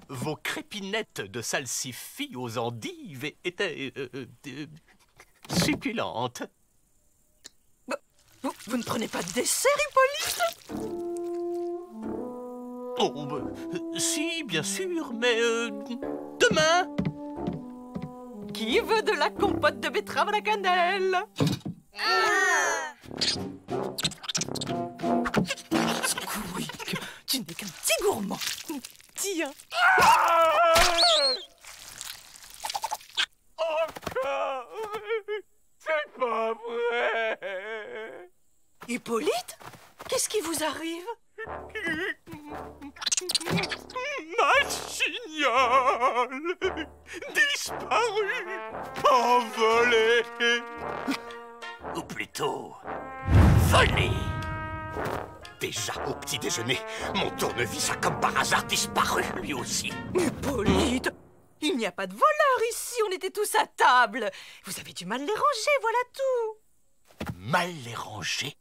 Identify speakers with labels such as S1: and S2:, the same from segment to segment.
S1: Vos crépinettes de salsifis aux endives étaient succulentes.
S2: Vous ne prenez pas de dessert, Hippolyte?
S1: Oh, si, bien sûr, mais demain.
S2: Qui veut de la compote de betterave à la cannelle? Squeak, tu n'es qu'un petit gourmand. Tiens.
S1: Encore? C'est pas vrai.
S2: Hippolyte, qu'est-ce qui vous arrive?
S1: Ma chignole disparue, envolée, ou plutôt volée. Déjà au petit déjeuner, mon tournevis a comme par hasard disparu lui aussi.
S2: Hippolyte, il n'y a pas de voleurs ici, on était tous à table. Vous avez du mal les ranger, voilà tout.
S1: Mal les ranger.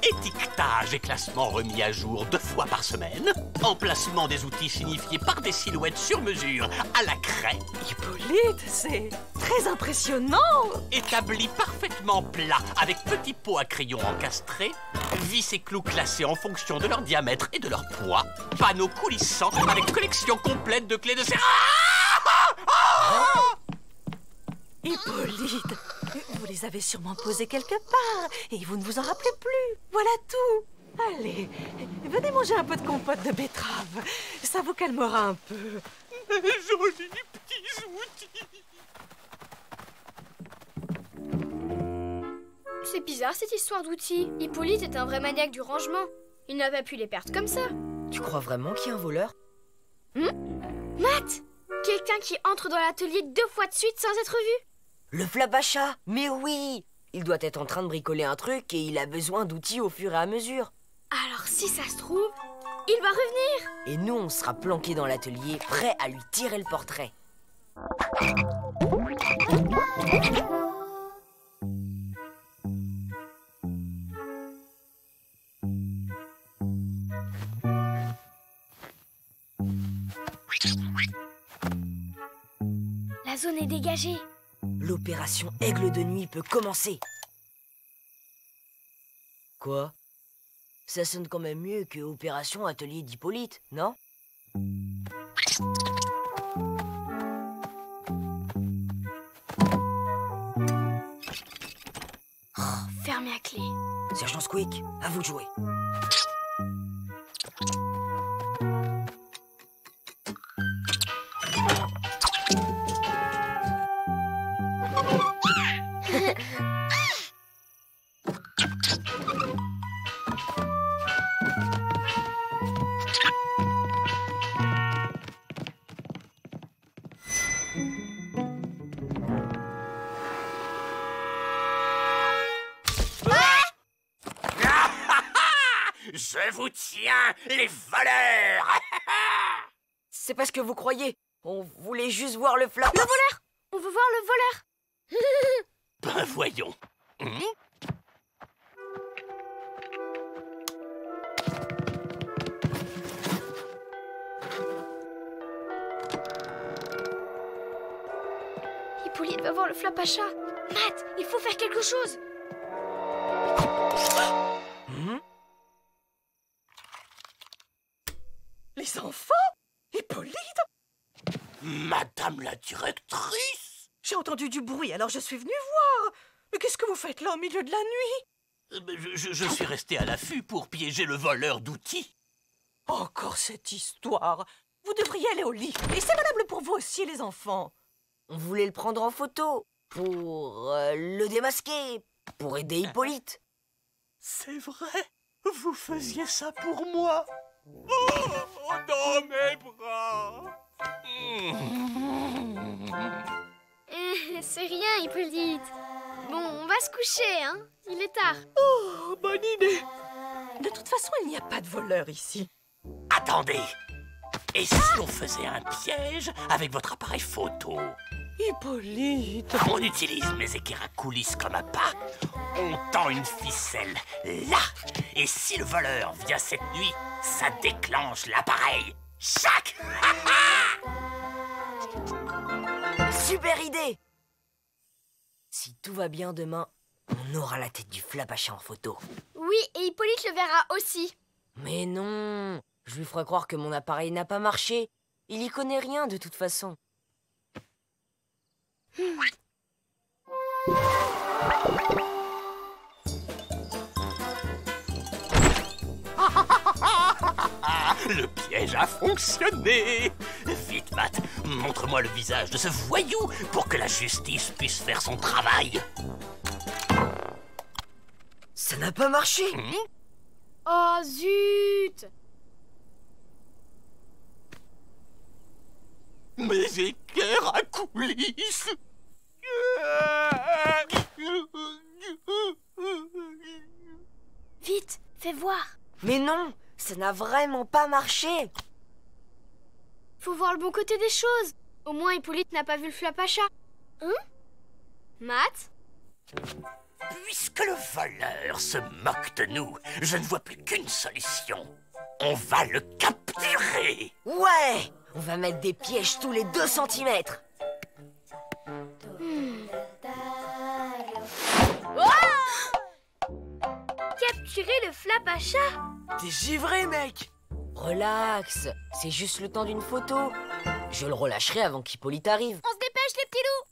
S1: Étiquetage et classement remis à jour 2 fois par semaine. Emplacement des outils signifiés par des silhouettes sur mesure à la craie.
S2: Hippolyte, c'est très impressionnant.
S1: Établi parfaitement plat avec petits pots à crayon encastrés. Vis et clous classés en fonction de leur diamètre et de leur poids. Panneaux coulissants avec collection complète de clés de serrure.
S2: Hippolyte, vous les avez sûrement posés quelque part et vous ne vous en rappelez plus. Voilà tout. Allez, venez manger un peu de compote de betterave. Ça vous calmera un peu.
S1: Jolis petits outils.
S3: C'est bizarre cette histoire d'outils. Hippolyte est un vrai maniaque du rangement. Il n'a pas pu les perdre comme ça.
S4: Tu crois vraiment qu'il y a un voleur?
S3: Matt! Quelqu'un qui entre dans l'atelier 2 fois de suite sans être vu.
S4: Le Flapacha! Mais oui! Il doit être en train de bricoler un truc et il a besoin d'outils au fur et à mesure.
S3: Alors si ça se trouve, il va revenir.
S4: Et nous, on sera planqués dans l'atelier, prêts à lui tirer le portrait.
S3: La zone est dégagée.
S4: L'opération Aigle de nuit peut commencer. Quoi? Ça sonne quand même mieux que Opération Atelier d'Hippolyte, non?
S3: Fermé à clé.
S4: Sergent Squeak, à vous de jouer.
S1: Je vous tiens, les voleurs.
S4: C'est pas ce que vous croyez. On voulait juste voir le flap.
S3: Le voleur! On veut voir le voleur.
S1: Ben voyons.
S3: Hippolyte va voir le Flapacha. Matt, il faut faire quelque chose.
S2: Les enfants? Hippolyte?
S1: Madame la directrice.
S2: J'ai entendu du bruit, alors je suis venue voir. Mais qu'est-ce que vous faites là au milieu de la nuit?
S1: Je suis resté à l'affût pour piéger le voleur d'outils.
S2: Encore cette histoire. Vous devriez aller au lit. Et c'est valable pour vous aussi, les enfants.
S4: On voulait le prendre en photo pour le démasquer, pour aider Hippolyte.
S1: C'est vrai? Vous faisiez ça pour moi? Oh, dans mes bras.
S3: C'est rien, Hippolyte. Bon, on va se coucher, hein. Il est tard.
S2: Oh, bonne idée. De toute façon, il n'y a pas de voleur ici.
S1: Attendez. Et si on faisait un piège avec votre appareil photo?
S2: Hippolyte.
S1: On utilise mes équerres à coulisses comme un pas. On tend une ficelle là. Et si le voleur vient cette nuit, ça déclenche l'appareil. Chac!
S4: Super idée! Si tout va bien demain, on aura la tête du Flapacha en photo.
S3: Oui, et Hippolyte le verra aussi.
S4: Mais non! Je lui ferai croire que mon appareil n'a pas marché. Il y connaît rien de toute façon.
S1: Le piège a fonctionné. Vite, Matt, montre-moi le visage de ce voyou pour que la justice puisse faire son travail.
S4: Ça n'a pas marché!
S3: Oh zut!
S1: Mes équerres à coulisses.
S3: Vite, fais voir.
S4: Mais non! Ça n'a vraiment pas marché!
S3: Faut voir le bon côté des choses. Au moins Hippolyte n'a pas vu le Flapacha. Hein? Matt?
S1: Puisque le voleur se moque de nous, je ne vois plus qu'une solution. On va le capturer.
S4: Ouais! On va mettre des pièges tous les 2 centimètres.
S3: Capturer le Flapacha?
S4: T'es givré, mec! Relax, c'est juste le temps d'une photo. Je le relâcherai avant qu'Hippolyte arrive.
S3: On se dépêche les petits loups.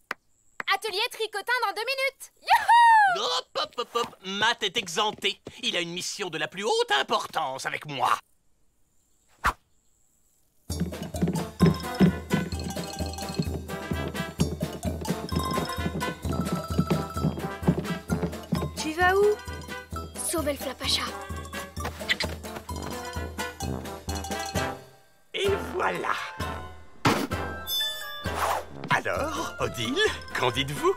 S3: Atelier tricotin dans 2 minutes.
S1: Hop, hop, hop, hop. Matt est exempté. Il a une mission de la plus haute importance avec moi.
S3: Tu vas où? Sauver le Flapacha.
S1: Et voilà. Alors, Odile, qu'en dites-vous?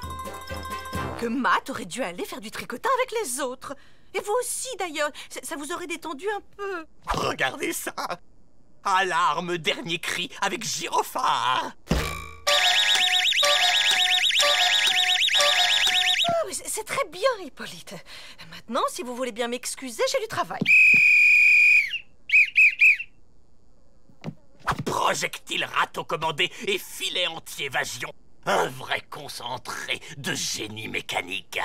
S2: Que Matt aurait dû aller faire du tricotin avec les autres. Et vous aussi, d'ailleurs. Ça vous aurait détendu un peu.
S1: Regardez ça. Alarme, dernier cri avec gyrophare.
S2: Ah, mais c'est très bien, Hippolyte. Maintenant, si vous voulez bien m'excuser, j'ai du travail.
S1: Projectile râteau commandé et filet anti-évasion. Un vrai concentré de génie mécanique.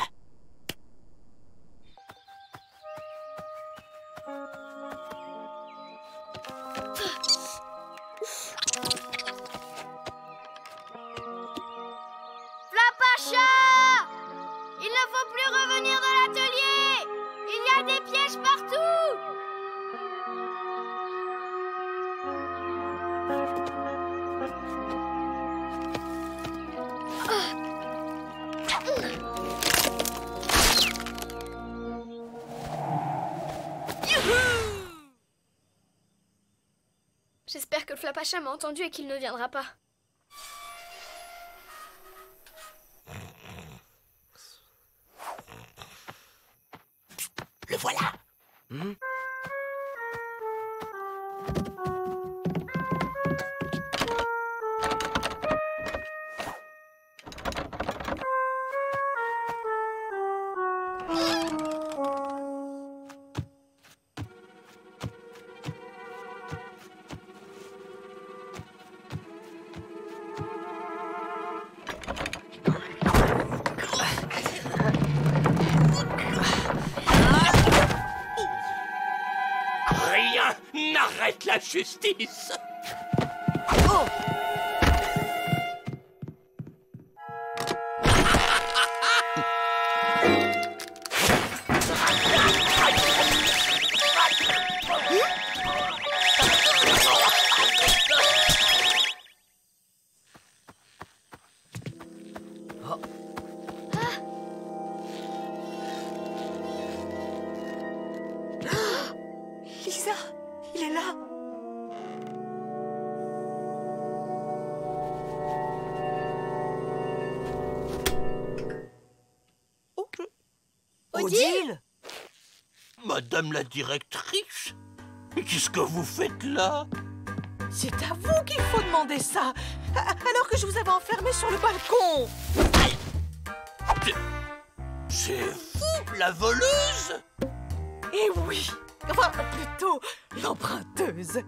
S3: Flapacha! Il ne faut plus revenir de l'atelier! Il y a des pièges partout! J'espère que le Flapacha m'a entendu et qu'il ne viendra pas.
S1: Le voilà. Rien n'arrête la justice.
S4: Oh!
S2: Lisa, il est là.
S4: Odile!
S1: Madame la directrice, qu'est-ce que vous faites là?
S2: C'est à vous qu'il faut demander ça, alors que je vous avais enfermé sur le balcon.
S1: C'est vous, la voleuse?
S2: Eh oui, enfin, plutôt l'emprunteuse.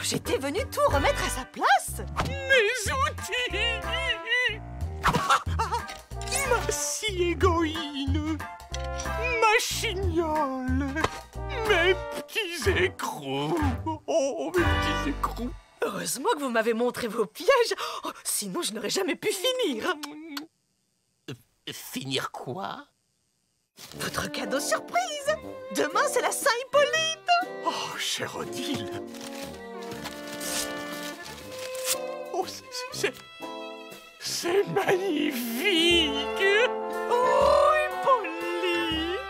S2: J'étais venue tout remettre à sa place.
S1: Mes outils! Si égoïne! Ma chignole! Mes petits écrous! Oh, mes petits écrous!
S2: Heureusement que vous m'avez montré vos pièges. Oh, sinon, je n'aurais jamais pu finir.
S1: Finir quoi?
S2: Votre cadeau surprise. Demain, c'est la Saint-Hippolyte.
S1: Oh, chère Odile! Oh, c'est magnifique!
S2: Oh, Hippolyte!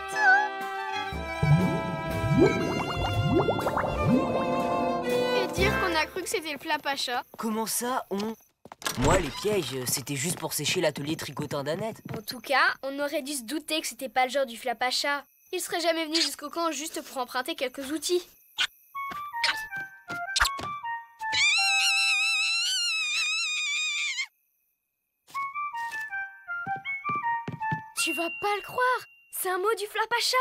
S3: Et dire qu'on a cru que c'était le Flapacha.
S4: Comment ça, on... Moi, les pièges, c'était juste pour sécher l'atelier tricotin d'Annette.
S3: En tout cas, on aurait dû se douter que c'était pas le genre du Flapacha. Il serait jamais venu jusqu'au camp juste pour emprunter quelques outils. Tu vas pas le croire, c'est un mot du Flapacha.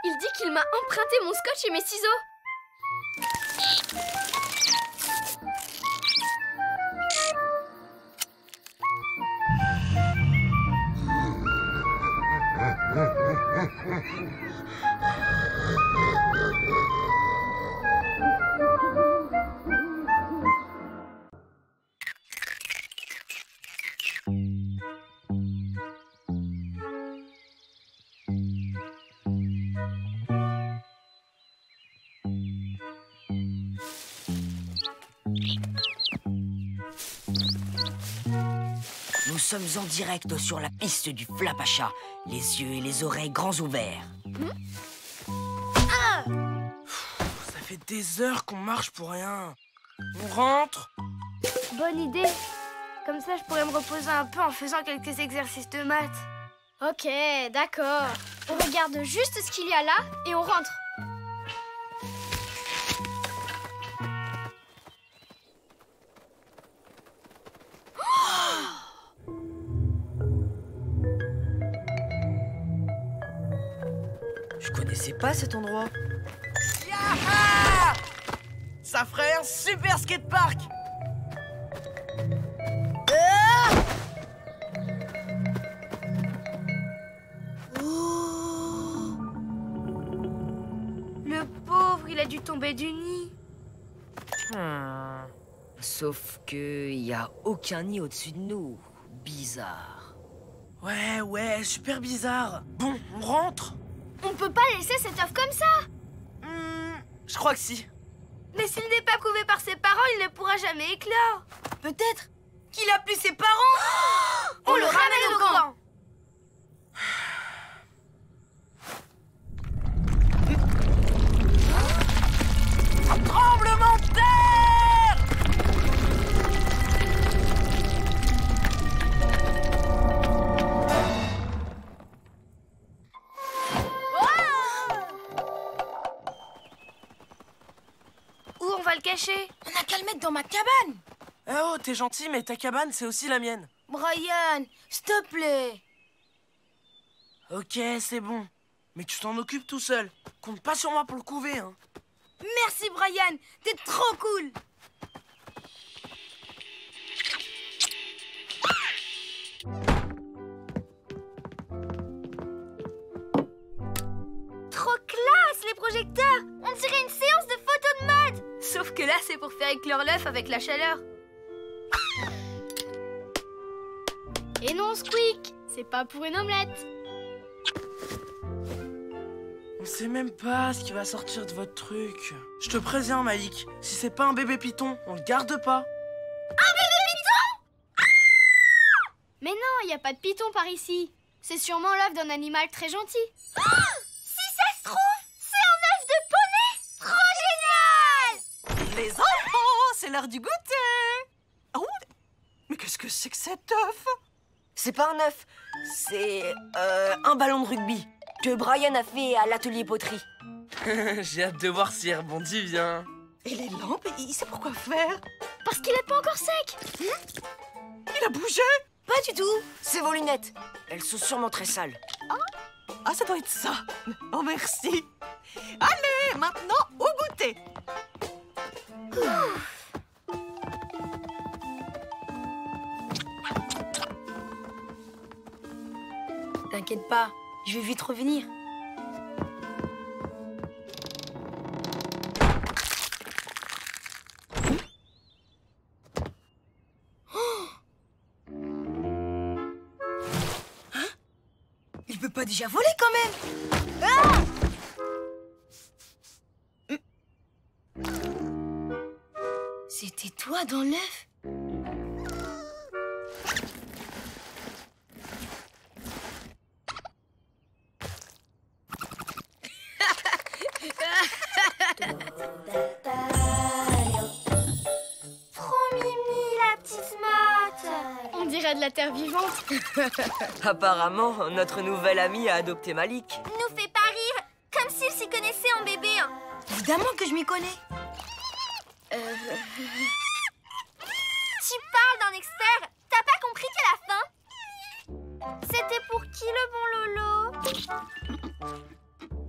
S3: Il dit qu'il m'a emprunté mon scotch et mes ciseaux.
S4: Nous sommes en direct sur la piste du Flapacha, les yeux et les oreilles grands ouverts.
S5: Ça fait des heures qu'on marche pour rien. On rentre?
S3: Bonne idée. Comme ça, je pourrais me reposer un peu en faisant quelques exercices de maths. Ok, d'accord. On regarde juste ce qu'il y a là et on rentre.
S4: Je connaissais pas cet endroit.
S5: Yaha! Ça ferait un super skatepark!
S3: Le pauvre, il a dû tomber du nid.
S4: Sauf que y a aucun nid au-dessus de nous. Bizarre.
S5: Ouais, super bizarre. Bon, on rentre?
S3: On peut pas laisser cet œuf comme ça.
S5: Je crois que si.
S3: Mais s'il n'est pas couvé par ses parents, il ne pourra jamais éclore.
S5: Peut-être qu'il a plus ses parents.
S3: On le ramène au camp.
S5: Tremblement de terre!
S3: Où on va le cacher?
S6: On n'a qu'à le mettre dans ma cabane.
S5: Oh, t'es gentil, mais ta cabane, c'est aussi la mienne.
S6: Brian, s'il te plaît.
S5: Ok, c'est bon. Mais tu t'en occupes tout seul. Compte pas sur moi pour le couver, hein.
S6: Merci, Brian. T'es trop cool.
S3: Trop classe, les projecteurs. On dirait une séance de photos de mode. Sauf que là, c'est pour faire éclore l'œuf avec la chaleur. Et non, Squeak, c'est pas pour une omelette.
S5: On sait même pas ce qui va sortir de votre truc. Je te préviens, Malik, si c'est pas un bébé python, on le garde pas.
S3: Mais non, il n'y a pas de python par ici. C'est sûrement l'œuf d'un animal très gentil. Si ça se trouve, c'est un œuf de poney. Trop génial!
S2: Les enfants, c'est l'heure du goûter. Oh, mais qu'est-ce que c'est que cet œuf?
S4: C'est pas un œuf, c'est un ballon de rugby que Brian a fait à l'atelier poterie.
S5: J'ai hâte de voir s'il rebondit bien.
S2: Et les lampes, il sait pourquoi faire.
S3: Parce qu'il est pas encore sec.
S2: Il a bougé.
S4: Pas du tout. C'est vos lunettes. Elles sont sûrement très sales.
S2: Ah, ça doit être ça. Oh, merci. Allez, maintenant, au goûter.
S6: T'inquiète pas, je vais vite revenir. Il peut pas déjà voler quand même. Ah! C'était toi dans l'œuf?
S3: On dirait de la terre vivante.
S4: Apparemment, notre nouvel ami a adopté Malik.
S3: Nous fait pas rire, comme s'il s'y connaissait en bébé.
S6: Évidemment que je m'y connais.
S3: Tu parles d'un expert. T'as pas compris qu'à la fin, c'était pour qui le bon Lolo?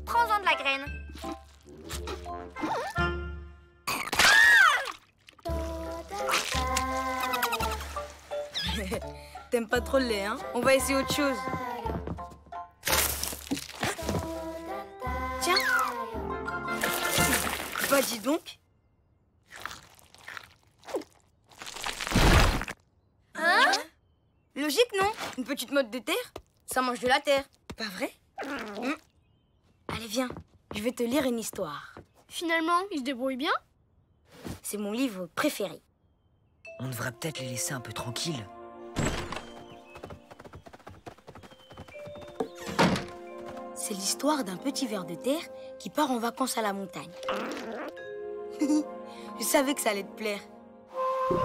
S3: Prends-en de la graine.
S6: T'aimes pas trop le lait, hein? On va essayer autre chose. Tiens. Bah dis donc. Hein? Logique, non? Une petite motte de terre, ça mange de la terre. Pas vrai? Allez, viens. Je vais te lire une histoire.
S3: Finalement, il se débrouille bien.
S6: C'est mon livre préféré.
S4: On devrait peut-être les laisser un peu tranquilles.
S6: C'est l'histoire d'un petit ver de terre qui part en vacances à la montagne. Je savais que ça allait te plaire. Oh!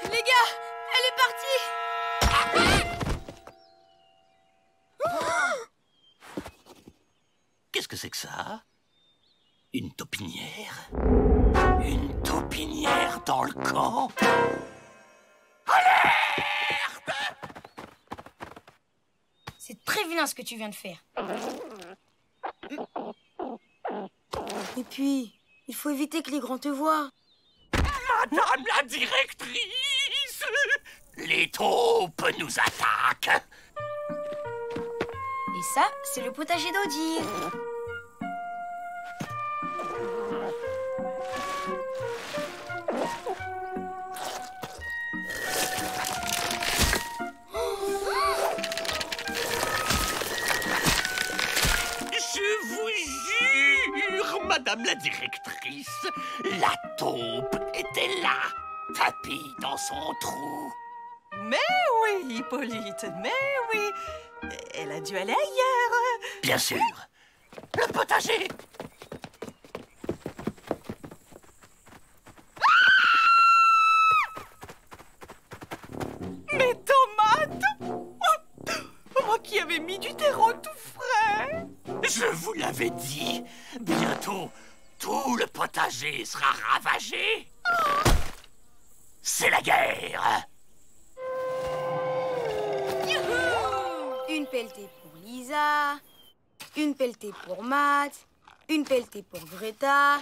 S6: Les gars, elle est partie!
S1: Qu'est-ce que c'est que ça? Une taupinière? Une taupinière dans le camp?
S6: C'est très vilain ce que tu viens de faire. Et puis, il faut éviter que les grands te voient.
S1: Madame la directrice! Les taupes nous attaquent!
S6: Et ça, c'est le potager d'Odile.
S1: Je vous jure, madame la directrice, la taupe était là, tapie dans son trou.
S2: Mais oui, Hippolyte, mais oui. Elle a dû aller ailleurs.
S1: Bien sûr, le potager.
S2: Mes tomates. Moi qui avais mis du terreau tout frais.
S1: Je vous l'avais dit, bientôt, tout le potager sera ravagé. C'est la guerre.
S6: Une pelletée pour Lisa, une pelletée pour Matt, une pelletée pour Greta.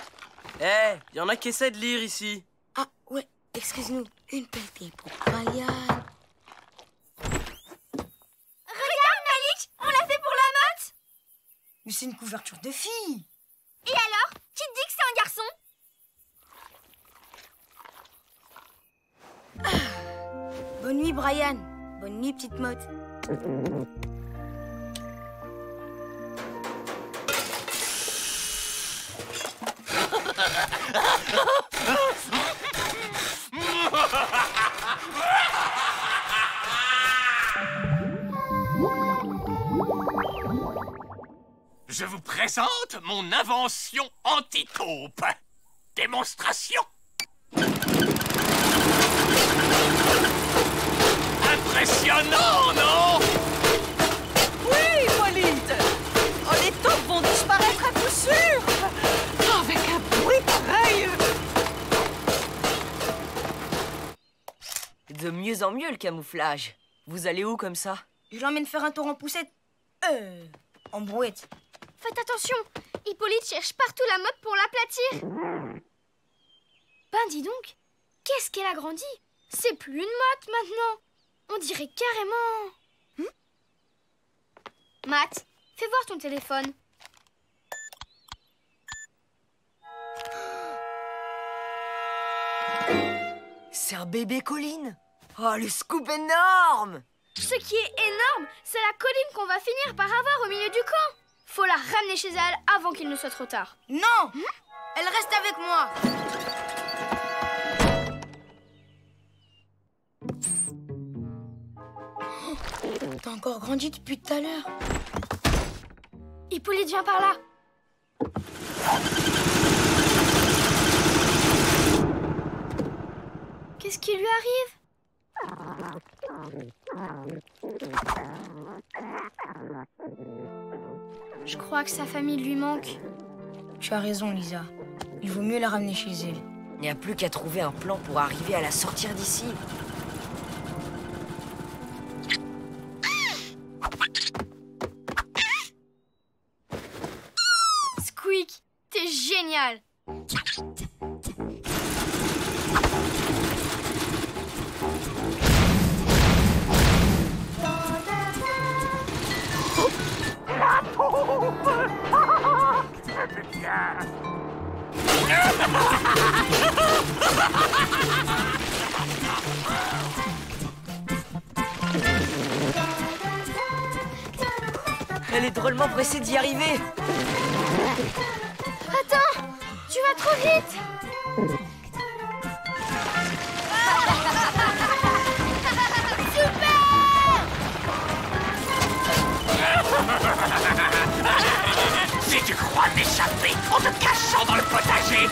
S5: Eh, y en a qui essaient de lire ici.
S6: Ah ouais, excuse-nous. Une pelletée pour Brian.
S3: Regarde, Malik, on l'a fait pour la motte.
S6: Mais c'est une couverture de fille.
S3: Et alors, qui te dit que c'est un garçon?
S6: Bonne nuit, Brian. Bonne nuit, petite motte.
S1: Je vous présente mon invention anti-taupe. Démonstration. Impressionnant, non?
S2: Oui, moi
S4: tant mieux le camouflage. Vous allez où comme ça?
S6: Je l'emmène faire un tour en poussette. En brouette.
S3: Faites attention, Hippolyte cherche partout la motte pour l'aplatir. Ben dis donc, qu'est-ce qu'elle a grandi? C'est plus une motte maintenant. On dirait carrément... Matt, fais voir ton téléphone.
S4: C'est un bébé colline. Oh, le scoop énorme!
S3: Ce qui est énorme, c'est la colline qu'on va finir par avoir au milieu du camp. Faut la ramener chez elle avant qu'il ne soit trop tard.
S6: Non! Elle reste avec moi. T'as encore grandi depuis tout à l'heure.
S3: Hippolyte, viens par là. Qu'est-ce qui lui arrive? Je crois que sa famille lui manque.
S6: Tu as raison, Lisa. Il vaut mieux la ramener chez elle.
S4: Il n'y a plus qu'à trouver un plan pour arriver à la sortir d'ici.
S3: Squeak, t'es génial.
S4: Elle est drôlement pressée d'y arriver.
S3: Attends, tu vas trop vite.
S1: Si tu crois t'échapper en te cachant dans le potager.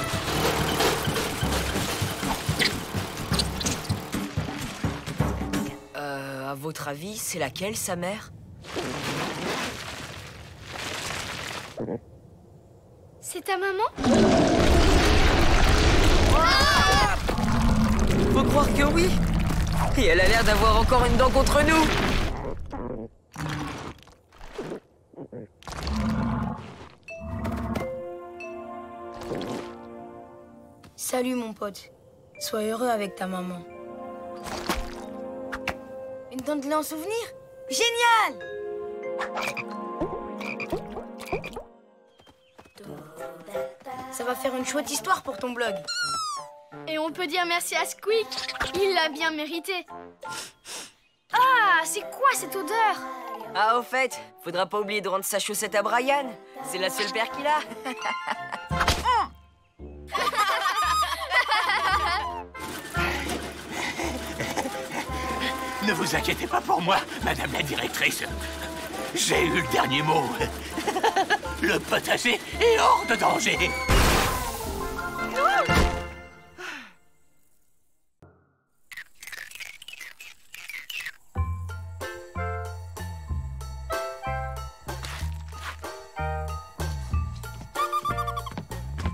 S4: À votre avis, c'est laquelle, sa mère?
S3: C'est ta maman?
S4: Faut croire que oui. Et elle a l'air d'avoir encore une dent contre nous.
S6: Salut, mon pote. Sois heureux avec ta maman. Une dent de lait en souvenir? Génial! Ça va faire une chouette histoire pour ton blog.
S3: Et on peut dire merci à Squeak. Il l'a bien mérité. Ah, c'est quoi cette odeur?
S4: Ah, au fait, faudra pas oublier de rendre sa chaussette à Brian. C'est la seule paire qu'il a.
S1: Ne vous inquiétez pas pour moi, madame la directrice. J'ai eu le dernier mot. Le potager est hors de danger.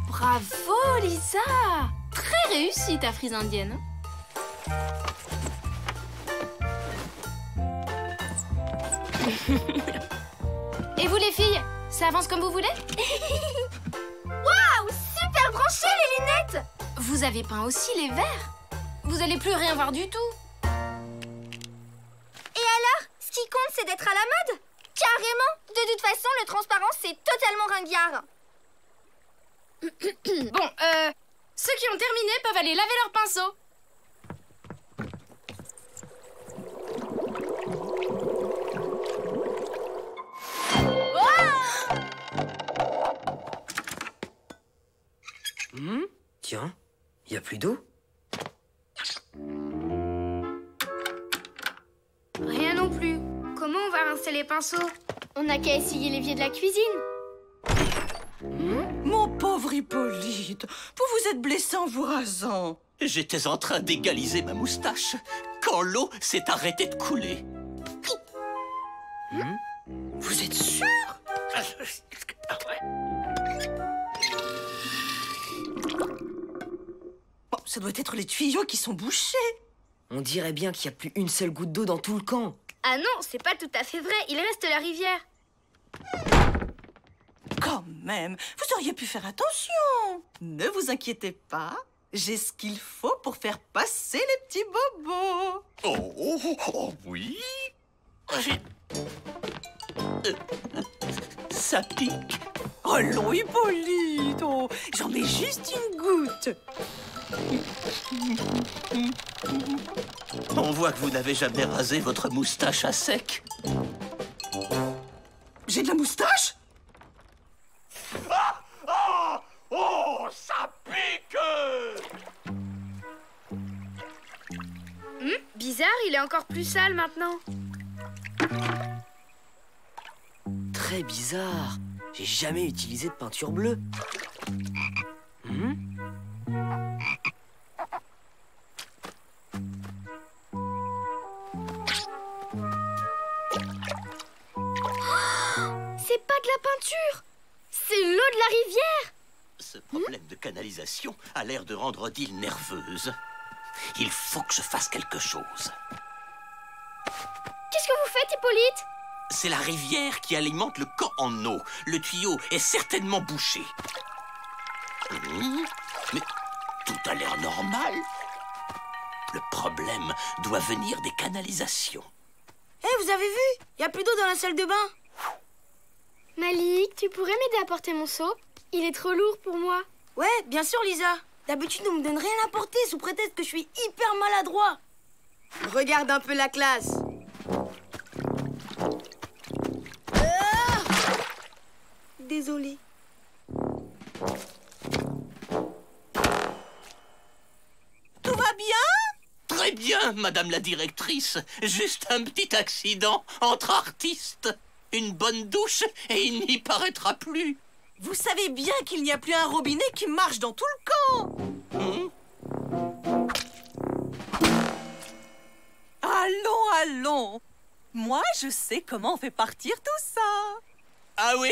S7: Bravo, Lisa! Très réussie ta frise indienne. Et vous les filles, ça avance comme vous voulez?
S3: Waouh, super branché les lunettes.
S7: Vous avez peint aussi les verres? Vous allez plus rien voir du tout.
S3: Et alors, ce qui compte, c'est d'être à la mode? Carrément. De toute façon, le transparent, c'est totalement ringard.
S7: Bon, ceux qui ont terminé peuvent aller laver leurs pinceaux.
S4: Tiens, y a plus d'eau?
S3: Rien non plus. Comment on va rincer les pinceaux? On n'a qu'à essayer l'évier de la cuisine.
S2: Mon pauvre Hippolyte, vous vous êtes blessé en vous rasant.
S1: J'étais en train d'égaliser ma moustache quand l'eau s'est arrêtée de couler.
S2: Vous êtes sûr? Bon, ça doit être les tuyaux qui sont bouchés.
S4: On dirait bien qu'il n'y a plus une seule goutte d'eau dans tout le camp.
S3: Ah non, c'est pas tout à fait vrai. Il reste la rivière.
S2: Quand même, vous auriez pu faire attention. Ne vous inquiétez pas, j'ai ce qu'il faut pour faire passer les petits bobos.
S1: Oh, oui. Ça pique.
S2: Oh non, Hippolyte, oh, j'en ai juste une goutte.
S1: On voit que vous n'avez jamais rasé votre moustache à sec.
S2: J'ai de la moustache?
S1: Oh, ça pique!
S3: Bizarre, il est encore plus sale maintenant.
S4: Très bizarre. J'ai jamais utilisé de peinture bleue.
S3: C'est pas de la peinture. C'est l'eau de la rivière.
S1: Ce problème de canalisation a l'air de rendre Odile nerveuse. Il faut que je fasse quelque chose.
S3: Qu'est-ce que vous faites, Hippolyte?
S1: C'est la rivière qui alimente le camp en eau. Le tuyau est certainement bouché. Mais tout a l'air normal. Le problème doit venir des canalisations.
S6: Hé, vous avez vu? Il n'y a plus d'eau dans la salle de bain.
S3: Malik, tu pourrais m'aider à porter mon seau? Il est trop lourd pour moi.
S6: Ouais, bien sûr, Lisa. D'habitude, on me donne rien à porter sous prétexte que je suis hyper maladroit. Regarde un peu la classe. Désolée.
S2: Tout va bien?
S1: Très bien, madame la directrice. Juste un petit accident entre artistes. Une bonne douche et il n'y paraîtra plus.
S2: Vous savez bien qu'il n'y a plus un robinet qui marche dans tout le camp. Allons. Moi, je sais comment on fait partir tout ça.
S1: Ah oui?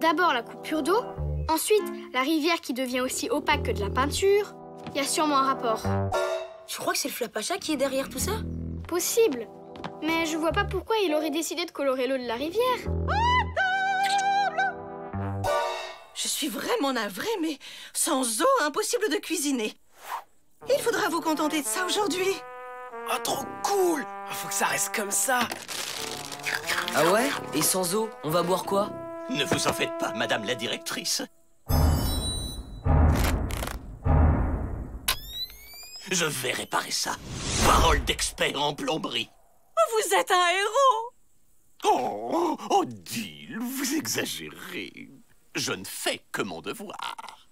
S3: D'abord la coupure d'eau, ensuite la rivière qui devient aussi opaque que de la peinture. Il y a sûrement un rapport.
S6: Je crois que c'est le Flapacha qui est derrière tout ça.
S3: Possible. Mais je vois pas pourquoi il aurait décidé de colorer l'eau de la rivière.
S2: Je suis vraiment navrée, mais sans eau, impossible de cuisiner. Il faudra vous contenter de ça aujourd'hui.
S5: Oh, trop cool! Faut que ça reste comme ça.
S4: Ah ouais? Et sans eau, on va boire quoi?
S1: Ne vous en faites pas, madame la directrice. Je vais réparer ça. Parole d'expert en plomberie.
S2: Vous êtes un héros.
S1: Oh, Odile, vous exagérez. Je ne fais que mon devoir.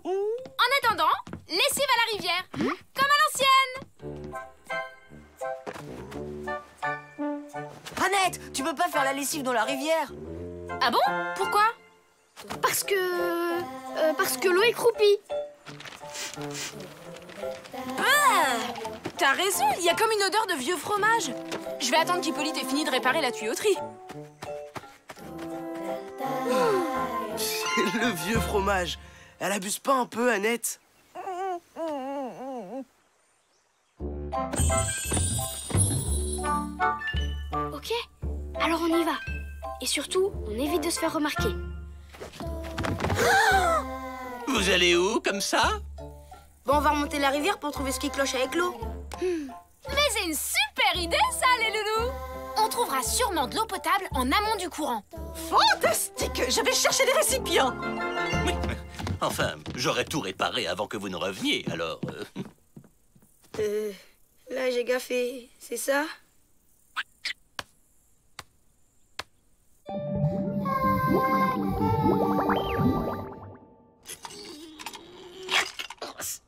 S7: En attendant, lessive à la rivière, comme à l'ancienne.
S4: Annette, tu peux pas faire la lessive dans la rivière?
S7: Ah bon? Pourquoi?
S3: Parce que l'eau est croupie.
S7: T'as raison, il y a comme une odeur de vieux fromage. Je vais attendre qu'Hippolyte ait fini de réparer la tuyauterie.
S5: Le vieux fromage. Elle abuse pas un peu, Annette?
S3: Ok, alors on y va. Et surtout, on évite de se faire remarquer.
S1: Vous allez où, comme ça?
S6: Bon, on va remonter la rivière pour trouver ce qui cloche avec l'eau.
S7: Mais c'est une super idée, ça, les loulous. On trouvera sûrement de l'eau potable en amont du courant.
S2: Fantastique. Je vais chercher des récipients.
S1: Oui. Enfin, j'aurais tout réparé avant que vous ne reveniez, alors...
S6: Là, j'ai gaffé. C'est ça?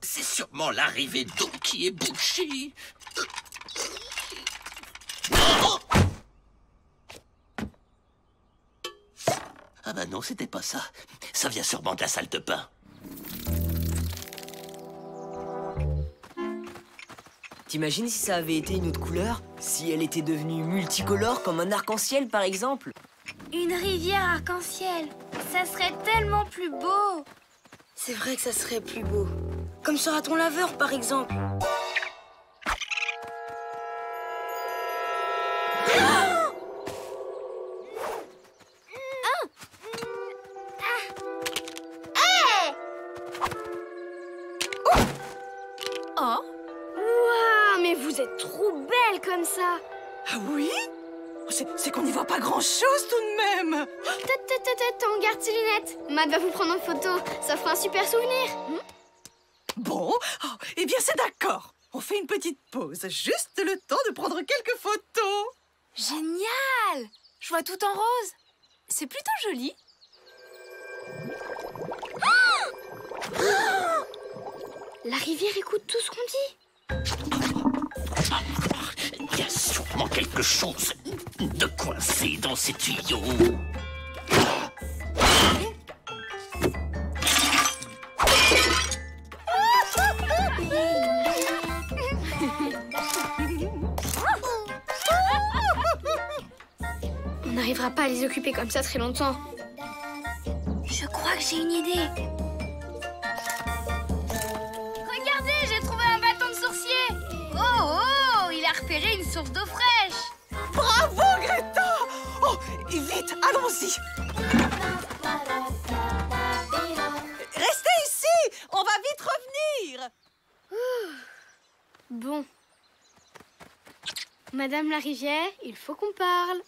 S1: C'est sûrement l'arrivée d'eau qui est bouchée. Oh! Ah bah non, c'était pas ça. Ça vient sûrement de la salle de bain.
S4: T'imagines si ça avait été une autre couleur? Si elle était devenue multicolore, comme un arc-en-ciel, par exemple?
S3: Une rivière arc-en-ciel. Ça serait tellement plus beau.
S6: C'est vrai que ça serait plus beau. Comme sur un raton laveur, par exemple.
S7: Oh,
S3: Waouh, mais vous êtes trop belle comme ça.
S2: Ah oui? C'est qu'on n'y voit pas grand-chose tout de même.
S3: On garde tes lunettes. Matt va vous prendre en photo. Ça fera un super souvenir.
S2: Bon, eh bien c'est d'accord. On fait une petite pause, juste le temps de prendre quelques photos.
S7: génial! Je vois tout en rose. C'est plutôt joli.
S3: La rivière écoute tout ce qu'on dit.
S1: Il y a sûrement quelque chose de coincé dans ces tuyaux.
S3: On n'arrivera pas à les occuper comme ça très longtemps. Je crois que j'ai une idée.
S7: Regardez, j'ai trouvé un bâton de sourcier. Oh, il a repéré une source d'eau fraîche.
S2: Bravo, Greta! Oh, et vite, allons-y. Restez ici, on va vite revenir.
S3: Bon. Madame la rivière, il faut qu'on parle.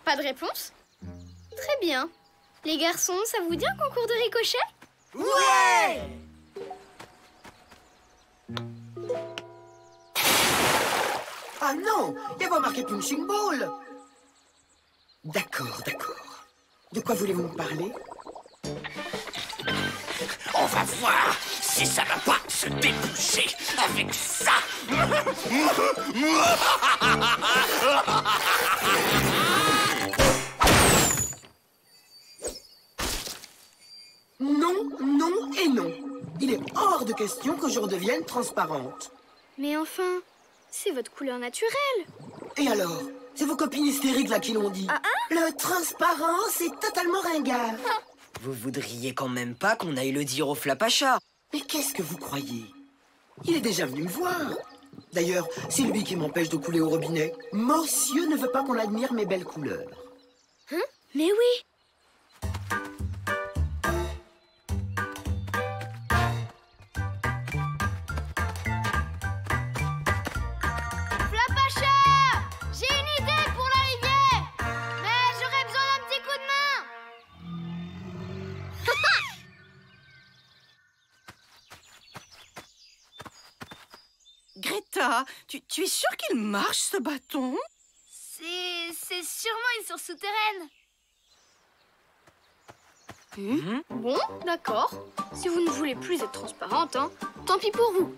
S3: Pas de réponse? Très bien. Les garçons, ça vous dit un concours de ricochet?
S4: Ouais!
S8: Ah non, il y a pas marqué punching ball. D'accord. De quoi voulez-vous me parler?
S1: On va voir si ça va pas se déboucher avec ça.
S8: Non et non. Il est hors de question que je redevienne transparente.
S3: Mais enfin, c'est votre couleur naturelle.
S8: Et alors? C'est vos copines hystériques là qui l'ont dit. Le transparent, c'est totalement ringard.
S4: Vous voudriez quand même pas qu'on aille le dire au Flapacha?
S8: Mais qu'est-ce que vous croyez? Il est déjà venu me voir. D'ailleurs, c'est lui qui m'empêche de couler au robinet. Monsieur ne veut pas qu'on admire mes belles couleurs.
S3: Mais oui. Flapacha! J'ai une idée pour la rivière! Mais j'aurais besoin d'un petit coup de main!
S2: Greta, tu es sûre qu'il marche ce bâton?
S3: C'est sûrement une source souterraine. Bon, d'accord. Si vous ne voulez plus être transparente, hein, tant pis pour vous.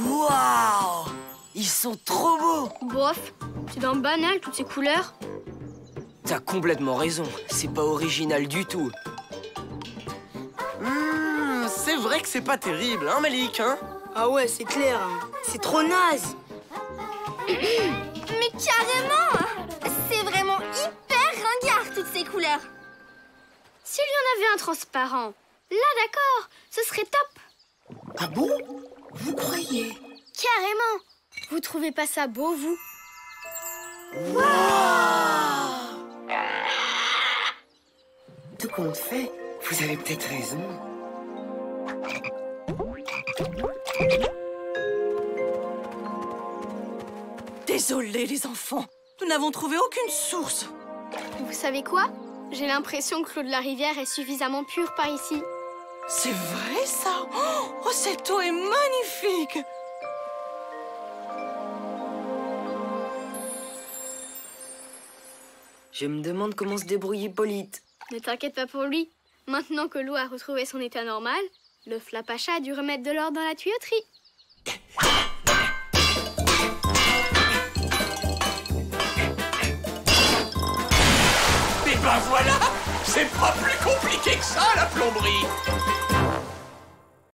S4: Waouh! Ils sont trop beaux!
S3: Bof, c'est d'un banal toutes ces couleurs.
S4: T'as complètement raison, c'est pas original du tout.
S5: C'est vrai que c'est pas terrible, hein, Malik, hein?
S6: Ah ouais, c'est clair. Hein. C'est trop naze.
S3: Mais carrément! C'est vraiment hyper ringard toutes ces couleurs. S'il y en avait un transparent, là d'accord, ce serait top.
S8: Ah bon? Vous croyez?
S3: Carrément. Vous trouvez pas ça beau, vous?
S8: Tout compte fait, vous avez peut-être raison.
S2: Désolés les enfants, nous n'avons trouvé aucune source.
S3: Vous savez quoi? J'ai l'impression que l'eau de la rivière est suffisamment pure par ici.
S2: C'est vrai ça? Oh, cette eau est magnifique.
S4: Je me demande comment se débrouille Hippolyte.
S3: Ne t'inquiète pas pour lui. Maintenant que l'eau a retrouvé son état normal, le Flapacha a dû remettre de l'ordre dans la tuyauterie.
S1: Et ben voilà, c'est pas plus compliqué que ça la plomberie.